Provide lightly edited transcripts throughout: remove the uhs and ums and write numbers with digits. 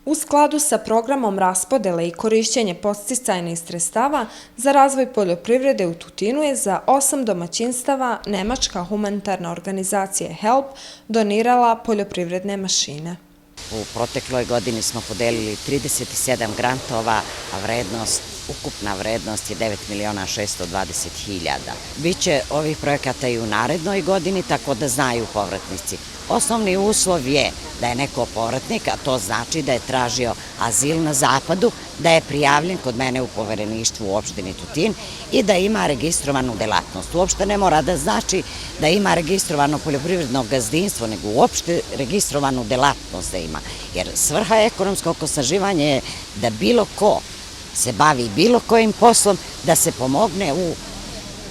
U skladu sa programom raspodele i korišćenje podsticajnih sredstava za razvoj poljoprivrede u Tutinu je za 8 domaćinstava nemačka humanitarna organizacija HELP donirala poljoprivredne mašine. U protekloj godini smo podelili 37 grantova, a ukupna vrednost je 9.620.000. Biće ovih projekata i u narednoj godini, tako da znaju povratnici. Osnovni uslov je da je neko povratnik, a to znači da je tražio azil na zapadu, da je prijavljen kod mene u povereništvu u opštini Tutin i da ima registrovanu delatnost. Uopšte ne mora da znači da ima registrovano poljoprivredno gazdinstvo, nego uopšte registrovanu delatnost da ima. Jer svrha ekonomskog osnaživanja je da bilo ko se bavi bilo kojim poslom, da se pomogne u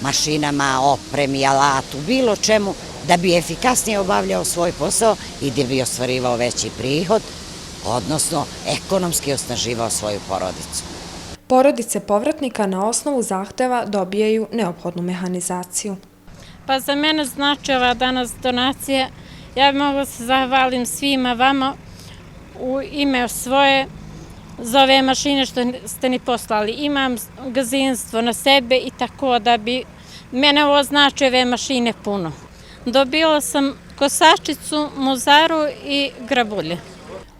mašinama, opremi, alatu, bilo čemu, da bi efikasnije obavljao svoj posao i da bi ostvarivao veći prihod, odnosno ekonomski osnaživao svoju porodicu. Porodice povratnika na osnovu zahteva dobijaju neophodnu mehanizaciju. Pa za mene znači ova danas donacija. Ja bih mogla se zahvalim svima vama u ime svoje za ove mašine što ste ni poslali. Imam gazdinstvo na sebe i tako da bi mene ovo znači ove mašine puno. Dobila sam kosačicu, mozaru i grabulje.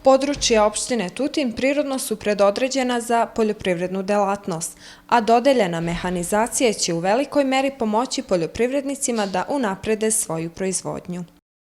Područja opštine Tutin prirodno su predodređena za poljoprivrednu delatnost, a dodeljena mehanizacija će u velikoj meri pomoći poljoprivrednicima da unaprede svoju proizvodnju.